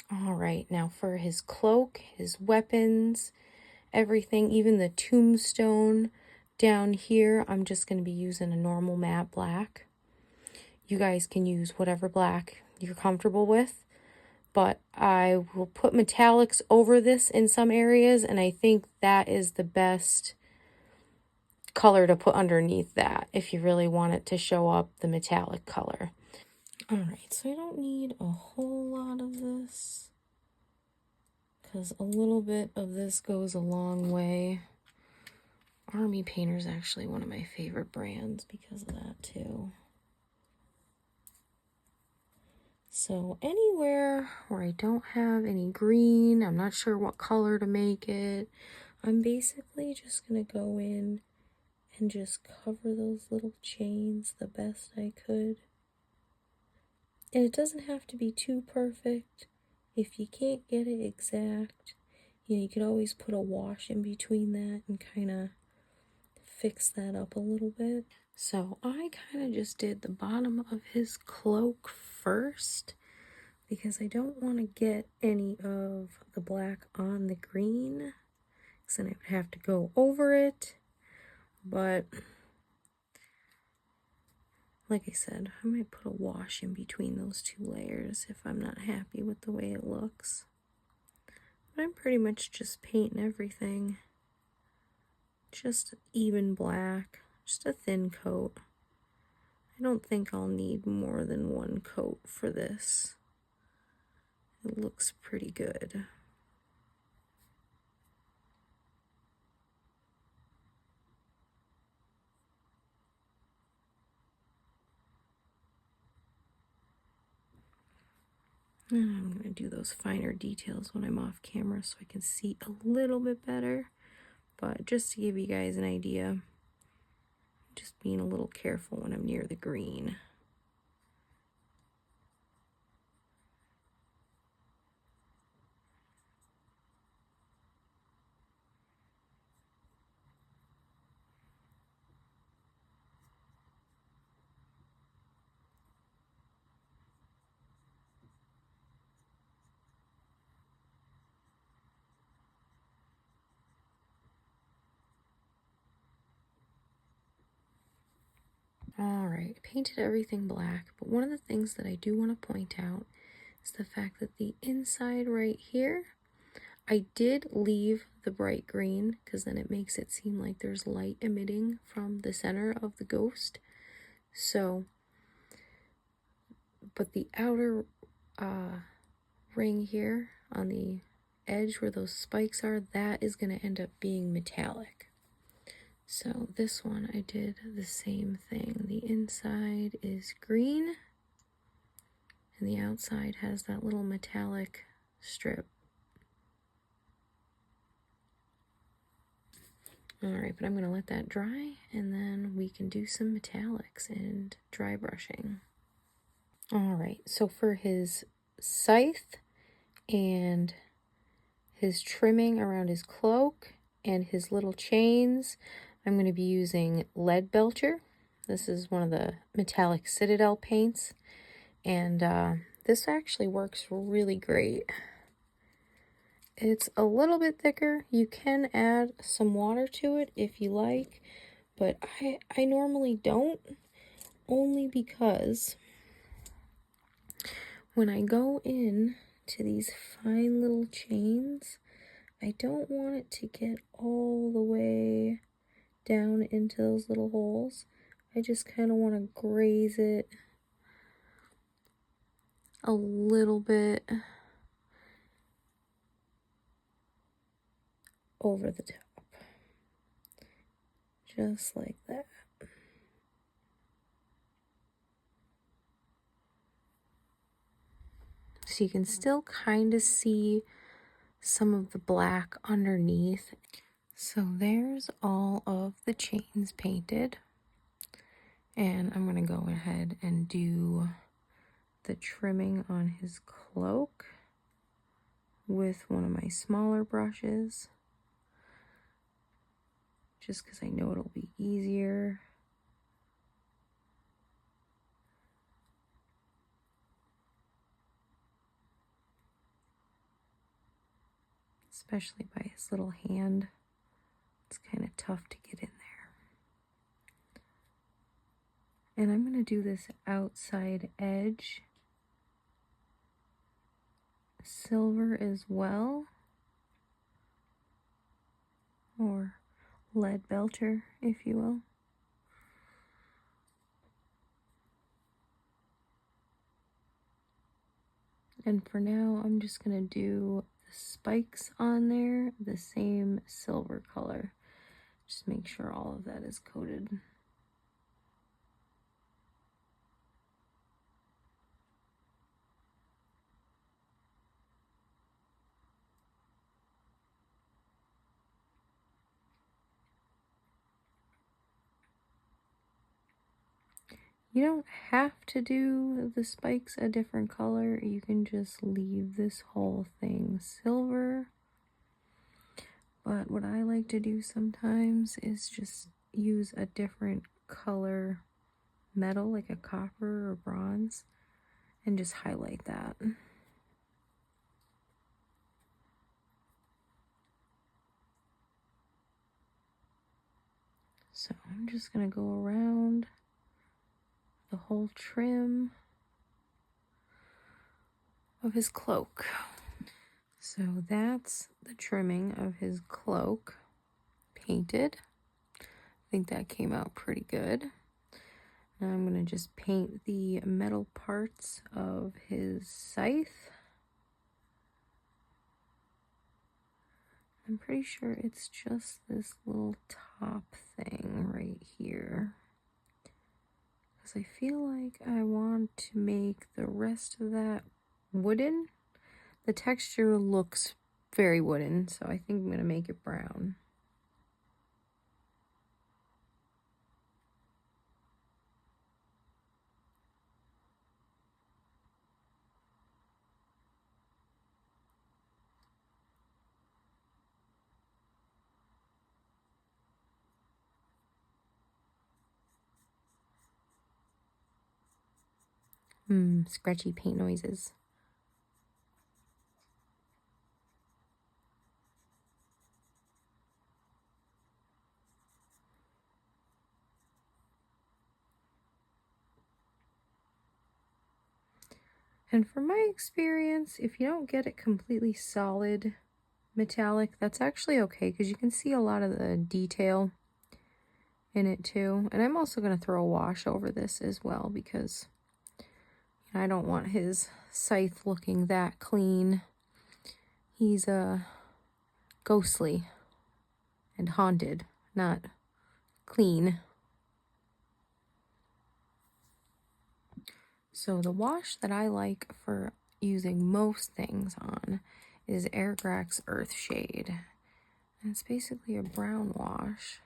All right, now for his cloak, his weapons, everything, even the tombstone down here, I'm just going to be using a normal matte black. You guys can use whatever black you're comfortable with, but I will put metallics over this in some areas, and I think that is the best color to put underneath that if you really want it to show up the metallic color. All right, so I don't need a whole lot of this because a little bit of this goes a long way. Army Painter is actually one of my favorite brands because of that too. So anywhere where I don't have any green, I'm not sure what color to make it, I'm basically just going to go in and just cover those little chains the best I could. And it doesn't have to be too perfect. If you can't get it exact, you could always put a wash in between that and kind of fix that up a little bit. So I kind of just did the bottom of his cloak first because I don't want to get any of the black on the green, because then I would have to go over it. But like I said, I might put a wash in between those two layers if I'm not happy with the way it looks. But I'm pretty much just painting everything. Just even black, just a thin coat. I don't think I'll need more than one coat for this. It looks pretty good. And I'm going to do those finer details when I'm off camera so I can see a little bit better. But just to give you guys an idea, just being a little careful when I'm near the green. All right, painted everything black, but one of the things that I do want to point out is the fact that the inside right here, I did leave the bright green because then it makes it seem like there's light emitting from the center of the ghost. So, but the outer ring here on the edge where those spikes are, that is going to end up being metallic. So this one I did the same thing. The inside is green and the outside has that little metallic strip. Alright, but I'm going to let that dry and then we can do some metallics and dry brushing. Alright, so for his scythe and his trimming around his cloak and his little chains, I'm going to be using Lead Belcher. This is one of the metallic Citadel paints, and this actually works really great. It's a little bit thicker. You can add some water to it if you like, but I normally don't, only because when I go in to these fine little chains, I don't want it to get all the way down into those little holes. I just kind of want to graze it a little bit over the top, just like that. So you can still kind of see some of the black underneath. So there's all of the chains painted, and I'm going to go ahead and do the trimming on his cloak with one of my smaller brushes, just because I know it'll be easier. especially by his little hand. It's kind of tough to get in there. And I'm going to do this outside edge silver as well, or lead belter, if you will. And for now, I'm just going to do the spikes on there the same silver color. Just make sure all of that is coated. You don't have to do the spikes a different color. You can just leave this whole thing silver. But what I like to do sometimes is just use a different color metal, like a copper or bronze, and just highlight that. So I'm just going to go around the whole trim of his cloak. So that's the trimming of his cloak painted. I think that came out pretty good. Now I'm going to just paint the metal parts of his scythe. I'm pretty sure it's just this little top thing right here, because I feel like I want to make the rest of that wooden. The texture looks very wooden, so I think I'm going to make it brown. Scratchy paint noises. And from my experience, if you don't get it completely solid metallic, that's actually okay, because you can see a lot of the detail in it too. And I'm also going to throw a wash over this as well, because I don't want his scythe looking that clean. He's ghostly and haunted, not clean. So the wash that I like for using most things on is Airgrax Earthshade. And it's basically a brown wash,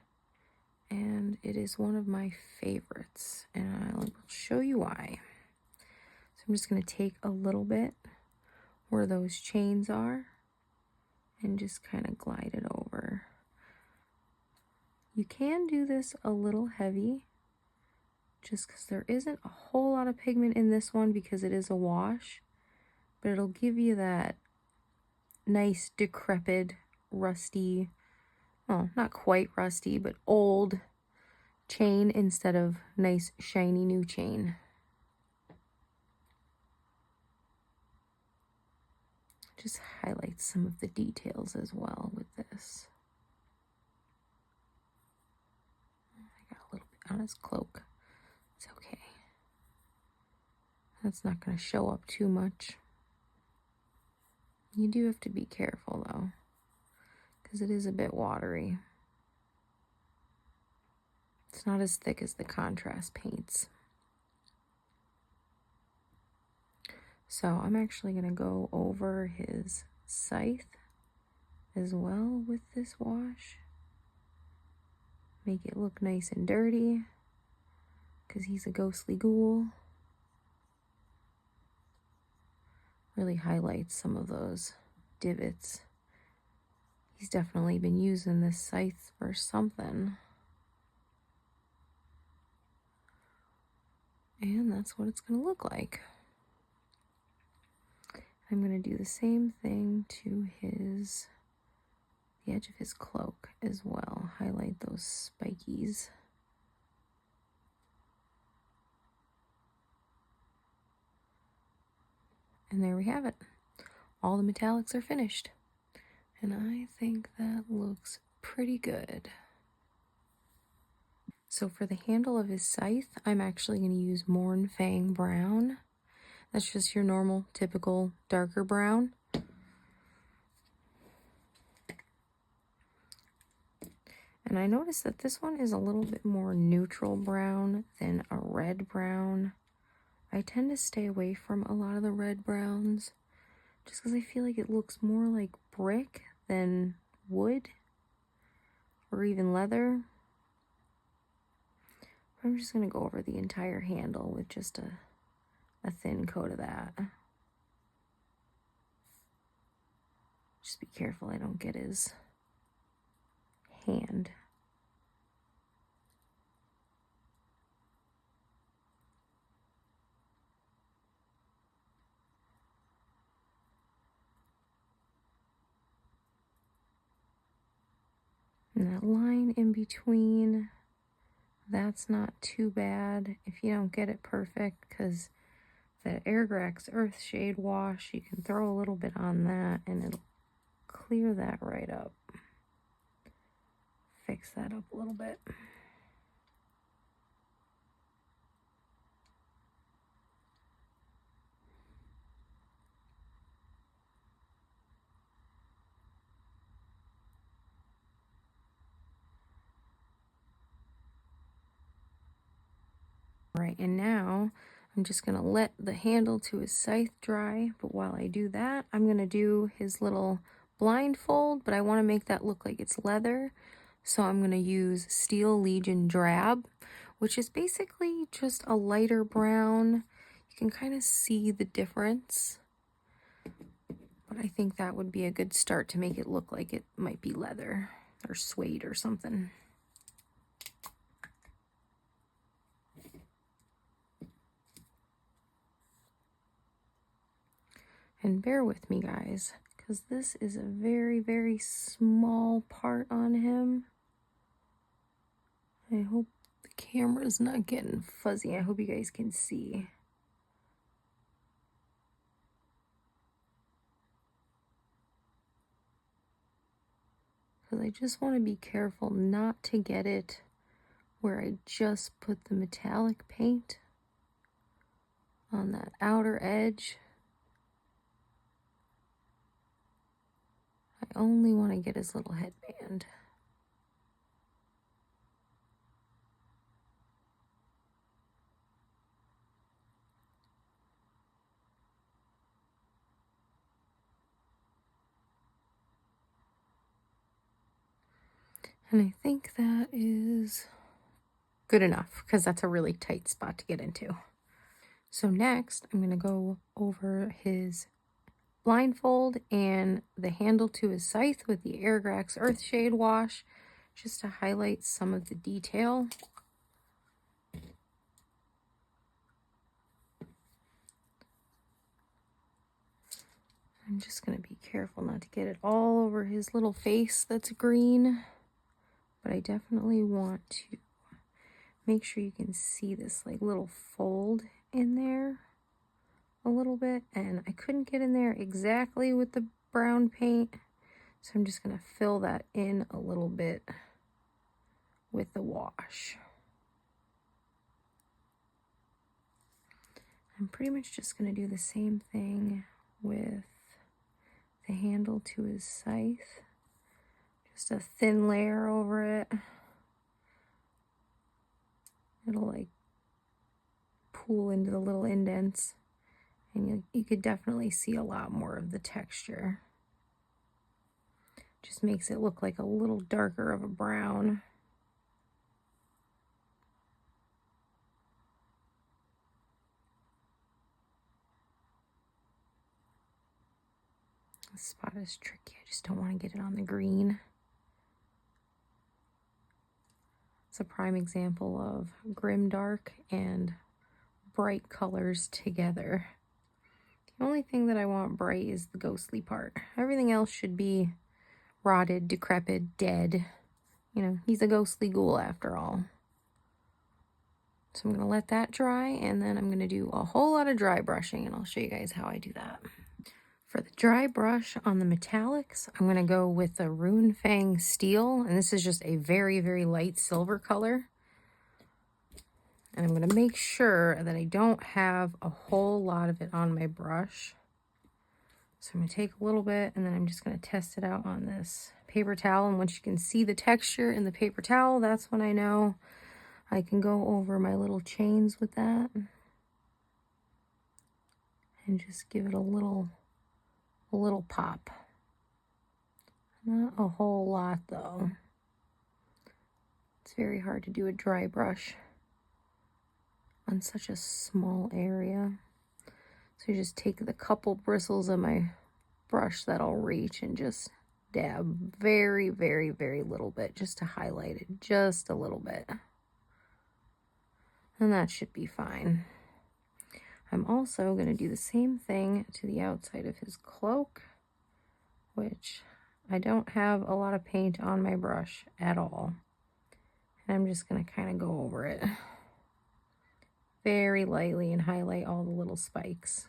and it is one of my favorites, and I will show you why. So I'm just going to take a little bit where those chains are and just kind of glide it over. You can do this a little heavy, just because there isn't a whole lot of pigment in this one because it is a wash, but it'll give you that nice decrepit, rusty, well, not quite rusty, but old chain instead of nice shiny new chain. Just highlight some of the details as well with this. I got a little bit on his cloak. It's okay. That's not going to show up too much. You do have to be careful though, because it is a bit watery. It's not as thick as the contrast paints. So I'm actually going to go over his scythe as well with this wash. Make it look nice and dirty, because he's a ghostly ghoul. Really highlights some of those divots. He's definitely been using this scythe for something. And that's what it's going to look like. I'm going to do the same thing to his the edge of his cloak as well. Highlight those spikies. And there we have it. All the metallics are finished. And I think that looks pretty good. So for the handle of his scythe, I'm actually going to use Morn Fang Brown. That's just your normal, typical, darker brown. And I noticed that this one is a little bit more neutral brown than a red brown. I tend to stay away from a lot of the red browns just because I feel like it looks more like brick than wood or even leather. I'm just going to go over the entire handle with just a thin coat of that. Just be careful I don't get his hand. And that line in between, that's not too bad if you don't get it perfect, because the Airgrax Earthshade wash, you can throw a little bit on that and it'll clear that right up. Fix that up a little bit. Right, and now I'm just gonna let the handle to his scythe dry, but while I do that, I'm gonna do his little blindfold, but I wanna make that look like it's leather. So I'm gonna use Steel Legion Drab, which is basically just a lighter brown. You can kind of see the difference, but I think that would be a good start to make it look like it might be leather or suede or something. And bear with me, guys, because this is a very, very small part on him. I hope the camera's not getting fuzzy. I hope you guys can see. Because I just want to be careful not to get it where I just put the metallic paint on that outer edge. I only want to get his little headband. And I think that is good enough because that's a really tight spot to get into. So next, I'm going to go over his blindfold and the handle to his scythe with the Airgrax Earthshade wash, just to highlight some of the detail. I'm just going to be careful not to get it all over his little face that's green, but I definitely want to make sure you can see this like little fold in there a little bit, and I couldn't get in there exactly with the brown paint, so I'm just going to fill that in a little bit with the wash. I'm pretty much just going to do the same thing with the handle to his scythe. Just a thin layer over it. It'll like pool into the little indents, and you could definitely see a lot more of the texture. Just makes it look like a little darker of a brown. This spot is tricky. I just don't want to get it on the green. It's a prime example of grim dark and bright colors together. The only thing that I want bright is the ghostly part. Everything else should be rotted, decrepit, dead. You know, he's a ghostly ghoul after all. So I'm going to let that dry, and then I'm going to do a whole lot of dry brushing, and I'll show you guys how I do that. For the dry brush on the metallics, I'm going to go with the Rune Fang Steel, and this is just a very, very light silver color. And I'm going to make sure that I don't have a whole lot of it on my brush. So I'm going to take a little bit, and then I'm just going to test it out on this paper towel. And once you can see the texture in the paper towel, that's when I know I can go over my little chains with that. And just give it a little pop. Not a whole lot though. It's very hard to do a dry brush on such a small area. So you just take the couple bristles of my brush that I'll reach and just dab very, very, very little bit just to highlight it just a little bit. And that should be fine. I'm also going to do the same thing to the outside of his cloak, which I don't have a lot of paint on my brush at all. And I'm just going to kind of go over it very lightly and highlight all the little spikes.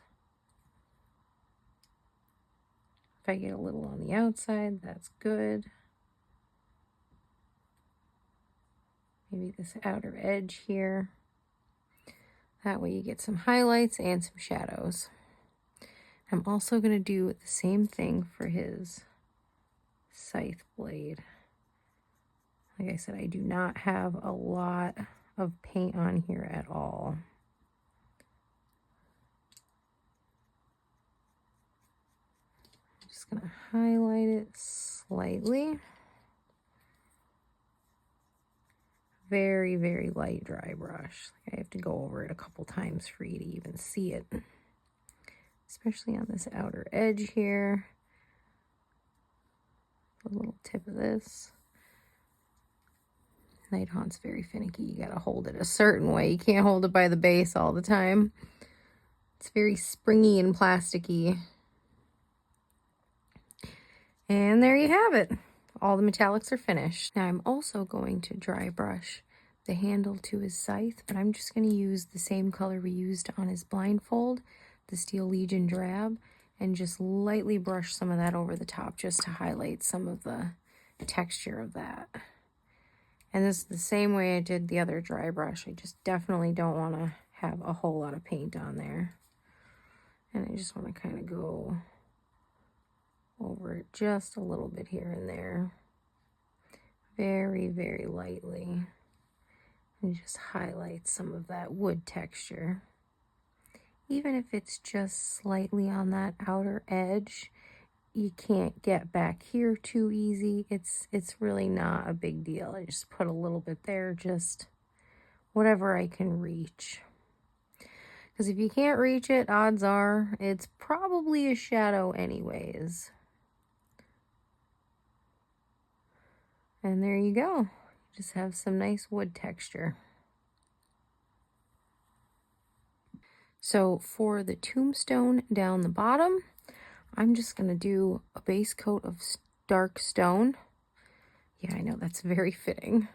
If I get a little on the outside, that's good. Maybe this outer edge here. That way you get some highlights and some shadows. I'm also going to do the same thing for his scythe blade. Like I said, I do not have a lot of paint on here at all. I'm just going to highlight it slightly. Very, very light dry brush. I have to go over it a couple times for you to even see it. Especially on this outer edge here. A little tip of this. Nighthaunt's very finicky. You gotta hold it a certain way. You can't hold it by the base all the time. It's very springy and plasticky. And there you have it. All the metallics are finished. Now I'm also going to dry brush the handle to his scythe, but I'm just going to use the same color we used on his blindfold, the Steel Legion Drab, and just lightly brush some of that over the top just to highlight some of the texture of that. And this is the same way I did the other dry brush. I just definitely don't want to have a whole lot of paint on there. And I just want to kind of go over it just a little bit here and there. Very, very lightly. And just highlight some of that wood texture. Even if it's just slightly on that outer edge, you can't get back here too easy. It's really not a big deal. I just put a little bit there, just whatever I can reach. Because if you can't reach it, odds are it's probably a shadow anyways. And there you go. Just have some nice wood texture. So for the tombstone down the bottom, I'm just going to do a base coat of dark stone. Yeah, I know that's very fitting.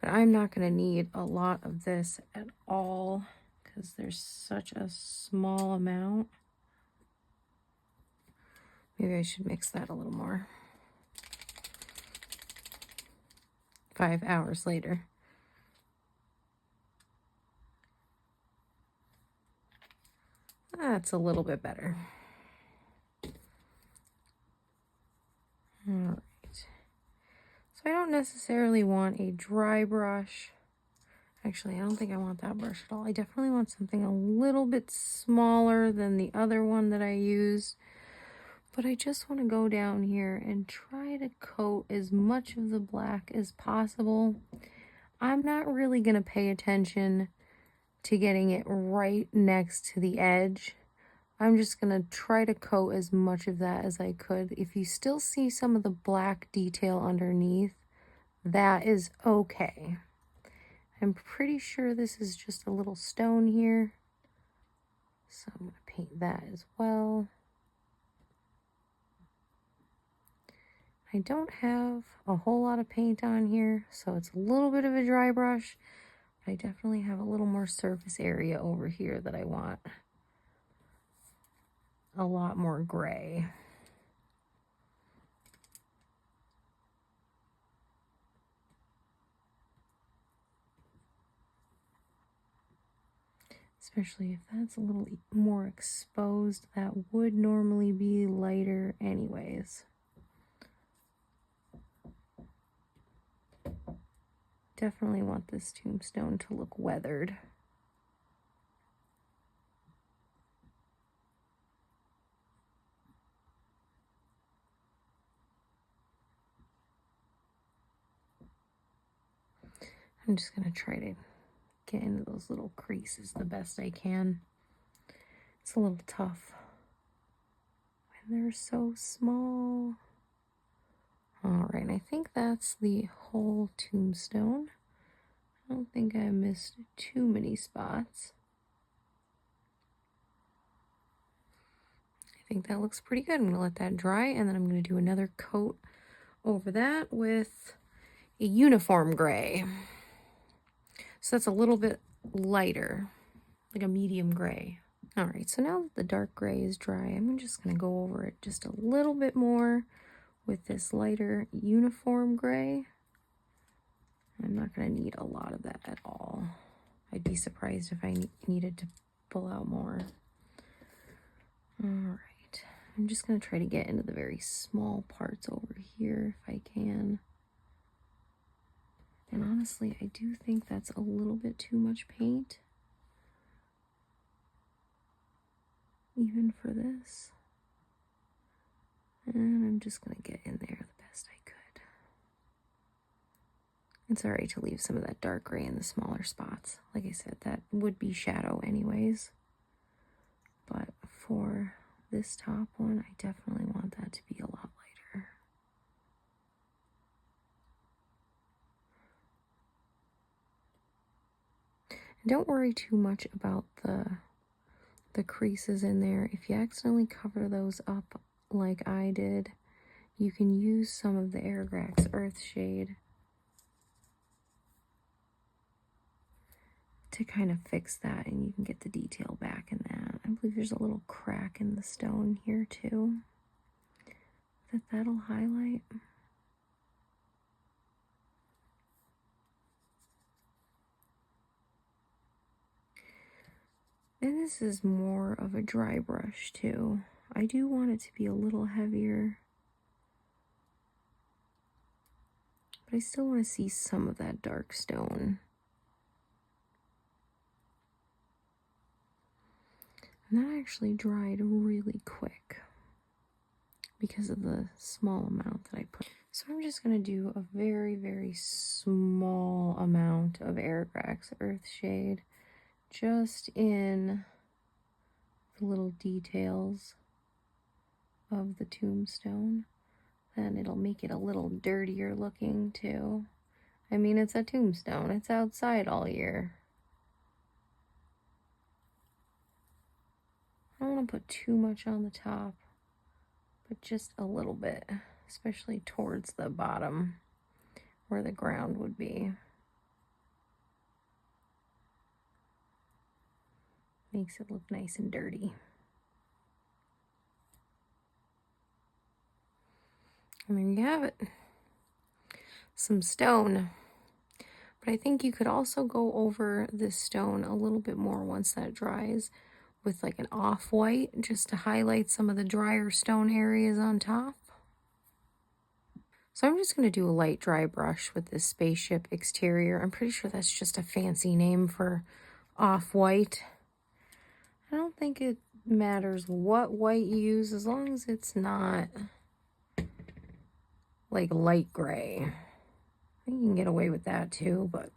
But I'm not going to need a lot of this at all because there's such a small amount. Maybe I should mix that a little more. 5 hours later. That's a little bit better. All right. So I don't necessarily want a dry brush. Actually, I don't think I want that brush at all. I definitely want something a little bit smaller than the other one that I used. But I just want to go down here and try to coat as much of the black as possible. I'm not really going to pay attention to getting it right next to the edge. I'm just going to try to coat as much of that as I could. If you still see some of the black detail underneath, that is okay. I'm pretty sure this is just a little stone here. So I'm going to paint that as well. I don't have a whole lot of paint on here, so it's a little bit of a dry brush. But I definitely have a little more surface area over here that I want a lot more gray. Especially if that's a little more exposed, that would normally be lighter anyways. Definitely want this tombstone to look weathered. I'm just going to try to get into those little creases the best I can. It's a little tough. And they're so small. Alright, I think that's the whole tombstone. I don't think I missed too many spots. I think that looks pretty good. I'm going to let that dry, and then I'm going to do another coat over that with a uniform gray. So that's a little bit lighter, like a medium gray. All right, so now that the dark gray is dry, I'm just going to go over it just a little bit more with this lighter uniform gray. I'm not going to need a lot of that at all. I'd be surprised if I needed to pull out more. All right, I'm just going to try to get into the very small parts over here if I can. And honestly, I do think that's a little bit too much paint, even for this. And I'm just going to get in there the best I could. It's alright to leave some of that dark gray in the smaller spots. Like I said, that would be shadow anyways. But for this top one, I definitely want that to be a lot lighter. And don't worry too much about the creases in there. If you accidentally cover those up like I did, you can use some of the Airgrax Earthshade to kind of fix that, and you can get the detail back in that. I believe there's a little crack in the stone here too that'll highlight. And this is more of a dry brush too. I do want it to be a little heavier, but I still want to see some of that dark stone. And that actually dried really quick because of the small amount that I put. So I'm just going to do a very, very small amount of Airgrax Earthshade just in the little details of the tombstone. Then it'll make it a little dirtier looking too. I mean, it's a tombstone. It's outside all year. I don't want to put too much on the top, but just a little bit, especially towards the bottom where the ground would be. Makes it look nice and dirty. And there you have it. Some stone. But I think you could also go over this stone a little bit more once that dries with like an off-white just to highlight some of the drier stone areas on top. So I'm just going to do a light dry brush with this spaceship exterior. I'm pretty sure that's just a fancy name for off-white. I don't think it matters what white you use as long as it's not like light gray. I think you can get away with that too, but...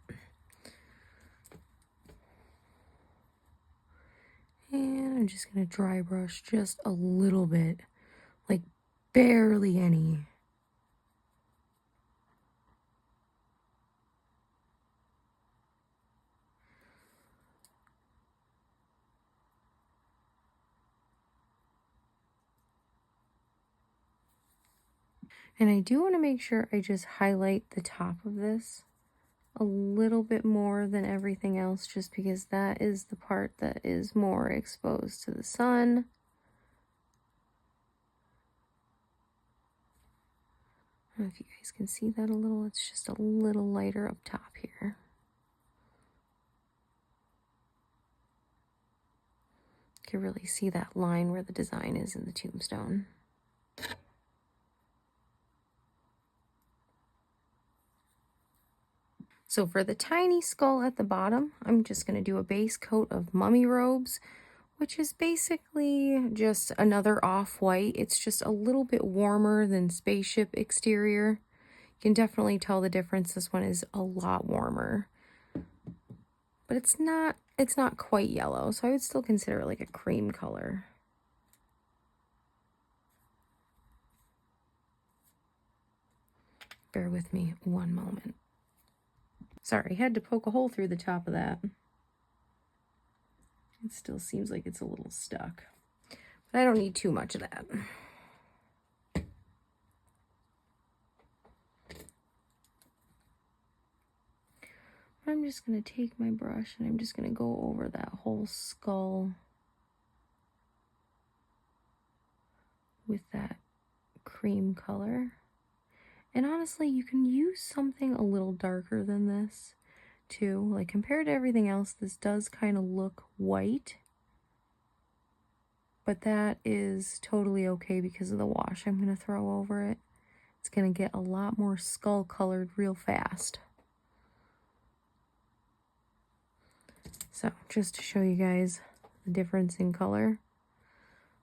And I'm just going to dry brush just a little bit, like barely any. And I do want to make sure I just highlight the top of this a little bit more than everything else, just because that is the part that is more exposed to the sun. I don't know if you guys can see that a little. It's just a little lighter up top here. You can really see that line where the design is in the tombstone. So for the tiny skull at the bottom, I'm just going to do a base coat of mummy robes, which is basically just another off-white. It's just a little bit warmer than spaceship exterior. You can definitely tell the difference. This one is a lot warmer. But it's not quite yellow, so I would still consider it like a cream color. Bear with me one moment. Sorry, had to poke a hole through the top of that. It still seems like it's a little stuck. But I don't need too much of that. I'm just going to take my brush and I'm just going to go over that whole skull with that cream color. And honestly, you can use something a little darker than this too. Like compared to everything else, this does kind of look white. But that is totally okay because of the wash I'm going to throw over it. It's going to get a lot more skull colored real fast. So just to show you guys the difference in color,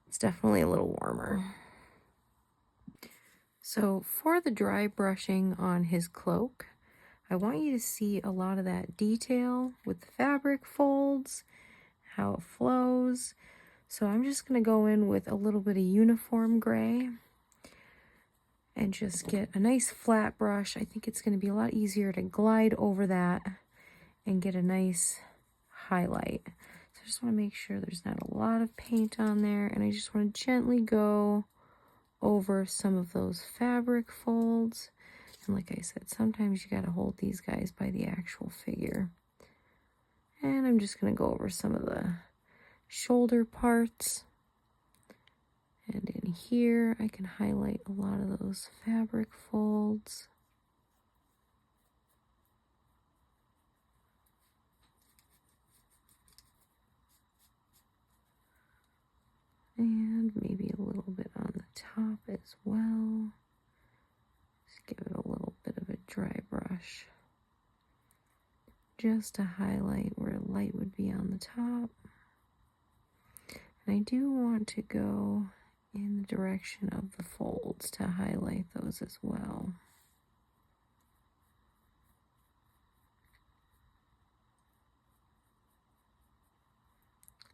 it's definitely a little warmer. So for the dry brushing on his cloak, I want you to see a lot of that detail with the fabric folds, how it flows. So I'm just going to go in with a little bit of uniform gray and just get a nice flat brush. I think it's going to be a lot easier to glide over that and get a nice highlight. So I just want to make sure there's not a lot of paint on there, and I just want to gently go over some of those fabric folds. And like I said, sometimes you got to hold these guys by the actual figure. And I'm just going to go over some of the shoulder parts. And in here, I can highlight a lot of those fabric folds. And maybe a little bit on the top as well. Just give it a little bit of a dry brush. Just to highlight where light would be on the top. And I do want to go in the direction of the folds to highlight those as well.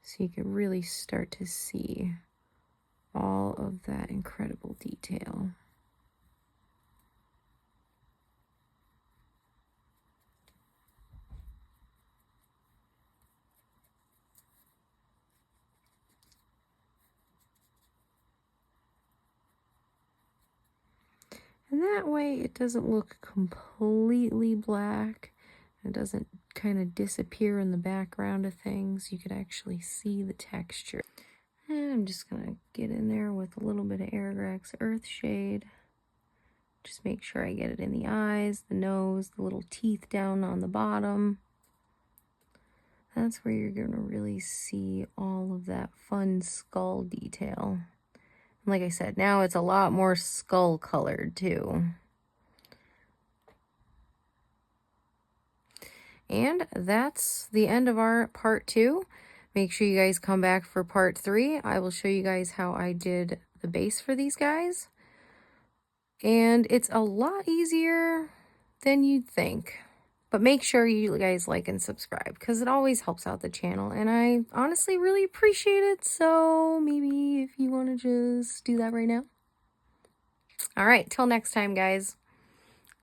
So you can really start to see all of that incredible detail. And that way it doesn't look completely black. It doesn't kind of disappear in the background of things. You could actually see the texture. And I'm just going to get in there with a little bit of Airgrax Earthshade. Just make sure I get it in the eyes, the nose, the little teeth down on the bottom. That's where you're going to really see all of that fun skull detail. And like I said, now it's a lot more skull colored too. And that's the end of our part 2. Make sure you guys come back for part 3. I will show you guys how I did the base for these guys. And it's a lot easier than you'd think. But make sure you guys like and subscribe because it always helps out the channel. And I honestly really appreciate it. So maybe if you want to just do that right now. All right, till next time, guys.